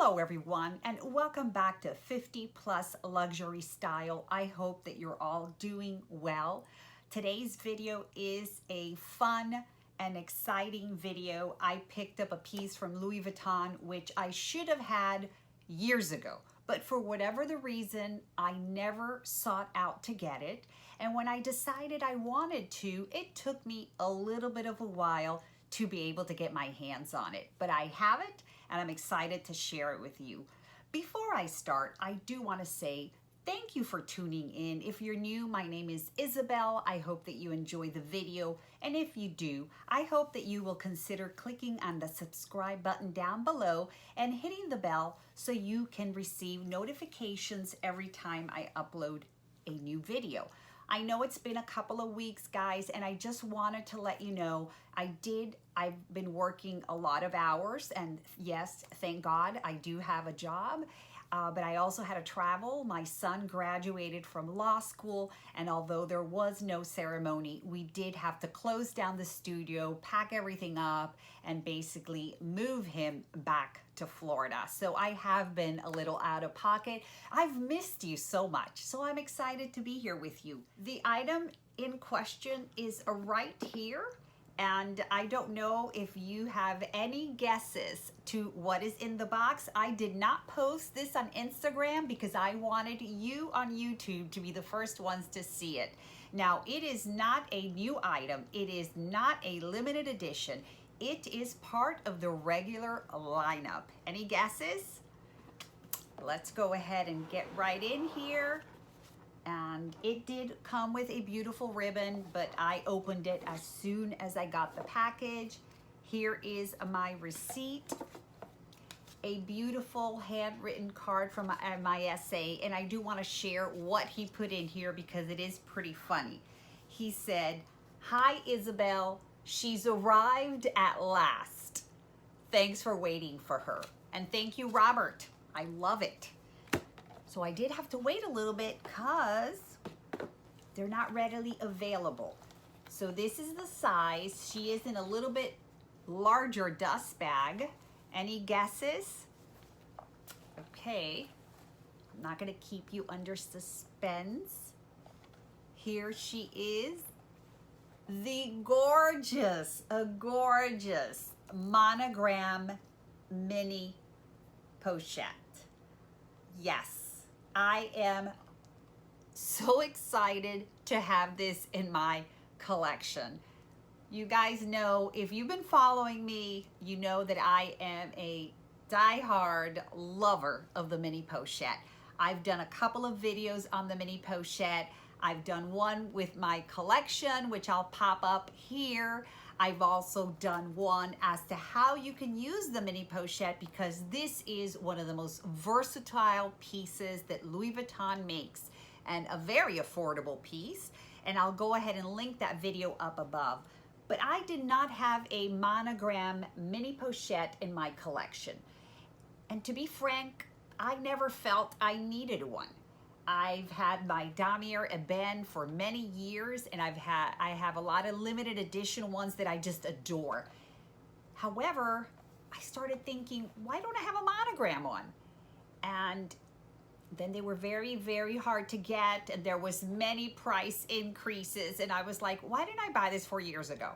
Hello everyone, and welcome back to 50 Plus Luxury Style. I hope that you're all doing well. Today's video is a fun and exciting video. I picked up a piece from Louis Vuitton, which I should have had years ago, but for whatever the reason, I never sought out to get it. And when I decided I wanted to, it took me a little bit of a while to be able to get my hands on it, but I have it and I'm excited to share it with you. Before I start, I do want to say thank you for tuning in. If you're new, my name is Isabel. I hope that you enjoy the video, and if you do, I hope that you will consider clicking on the subscribe button down below and hitting the bell so you can receive notifications every time I upload a new video. I know it's been a couple of weeks, guys, and I just wanted to let you know I've been working a lot of hours, and yes, thank God I do have a job, but I also had to travel. My son graduated from law school, and although there was no ceremony, we did have to close down the studio, pack everything up, and basically move him back to Florida. So I have been a little out of pocket. I've missed you so much, so I'm excited to be here with you. The item in question is right here, and I don't know if you have any guesses to what is in the box. I did not post this on Instagram because I wanted you on YouTube to be the first ones to see it. Now, it is not a new item. It is not a limited edition. It is part of the regular lineup. Any guesses? Let's go ahead and get right in here. And it did come with a beautiful ribbon, but I opened it as soon as I got the package. Here is my receipt, a beautiful handwritten card from my essay, and I do want to share what he put in here because it is pretty funny. He said, "Hi Isabel, she's arrived at last. Thanks for waiting for her." And thank you, Robert. I love it. So I did have to wait a little bit because they're not readily available. So this is the size. She is in a little bit larger dust bag. Any guesses? Okay, I'm not gonna keep you under suspense. Here she is, the gorgeous monogram mini pochette. Yes. I am so excited to have this in my collection. You guys know, if you've been following me, you know that I am a diehard lover of the mini pochette. I've done a couple of videos on the mini pochette. I've done one with my collection, which I'll pop up here. I've also done one as to how you can use the mini pochette because this is one of the most versatile pieces that Louis Vuitton makes, and a very affordable piece. And I'll go ahead and link that video up above. But I did not have a monogram mini pochette in my collection. And to be frank, I never felt I needed one. I've had my Damier Ebene for many years, and I have a lot of limited edition ones that I just adore. However, I started thinking, why don't I have a monogram one? And then they were very, very hard to get, and there was many price increases, and I was like, why didn't I buy this 4 years ago?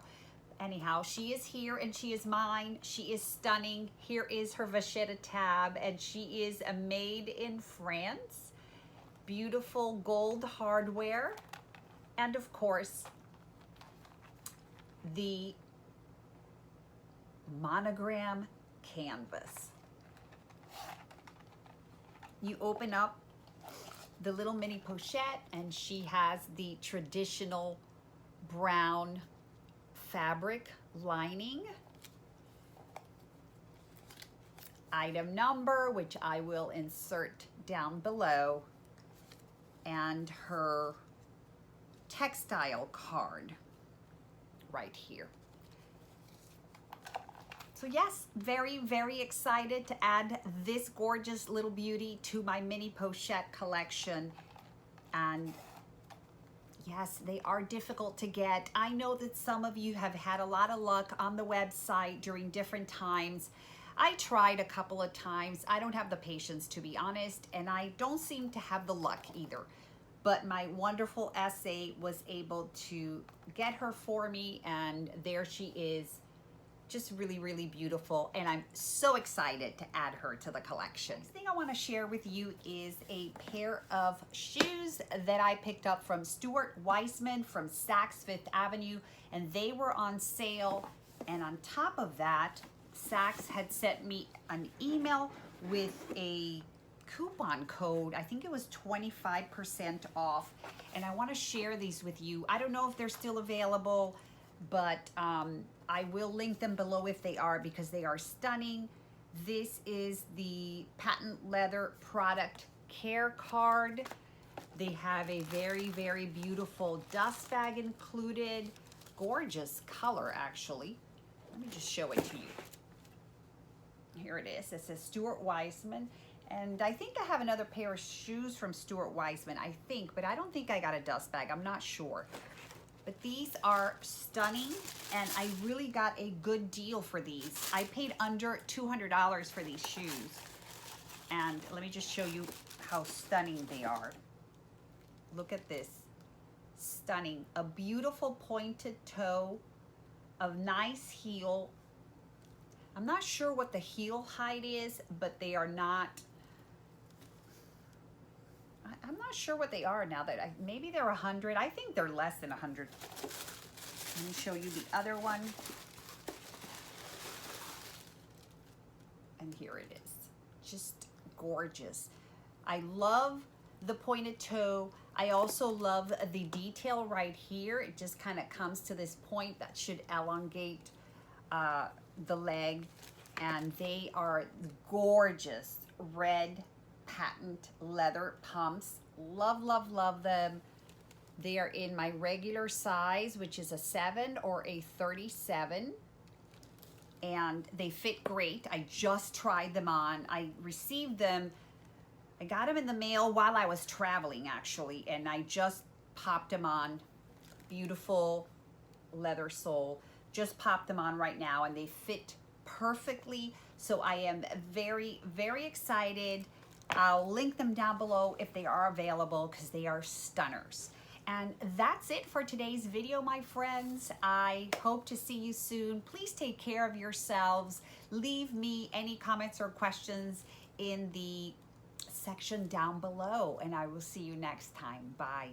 Anyhow, she is here and she is mine. She is stunning. Here is her vachetta tab, and she is made in France. Beautiful gold hardware, and of course the monogram canvas. You open up the little mini pochette and she has the traditional brown fabric lining. Item number, which I will insert down below, and her textile card right here. So yes, very, very excited to add this gorgeous little beauty to my mini pochette collection. And yes, they are difficult to get. I know that some of you have had a lot of luck on the website during different times. I tried a couple of times. I don't have the patience, to be honest, and I don't seem to have the luck either. But my wonderful SA was able to get her for me, and there she is. Just really, really beautiful, and I'm so excited to add her to the collection. Next thing I want to share with you is a pair of shoes that I picked up from Stuart Weisman from Saks Fifth Avenue, and they were on sale. And on top of that, Saks had sent me an email with a coupon code. I think it was 25% off, and I want to share these with you. I don't know if they're still available, but I will link them below if they are, because they are stunning. This is the patent leather product care card. They have a very, very beautiful dust bag included. Gorgeous color, actually. Let me just show it to you. Here it is. It says Stuart Weisman. And I think I have another pair of shoes from Stuart Weisman, I think, but I don't think I got a dust bag. I'm not sure. But these are stunning, and I really got a good deal for these. I paid under $200 for these shoes. And let me just show you how stunning they are. Look at this. Stunning. A beautiful pointed toe, a nice heel. I'm not sure what the heel height is, but they are not... I'm not sure what they are now. That maybe they're 100. I think they're less than 100. Let me show you the other one. And here it is. Just gorgeous. I love the pointed toe. I also love the detail right here. It just kind of comes to this point that should elongate the leg. And they are gorgeous red patent leather pumps. Love, love, love them. They are in my regular size, which is a 7 or a 37. And they fit great. I just tried them on. I received them. I got them in the mail while I was traveling, actually, and I just popped them on. Beautiful leather sole. Just popped them on right now, and they fit perfectly. So I am very, very excited. I'll link them down below if they are available, because they are stunners. And that's it for today's video, my friends. I hope to see you soon. Please take care of yourselves. Leave me any comments or questions in the section down below, and I will see you next time. Bye.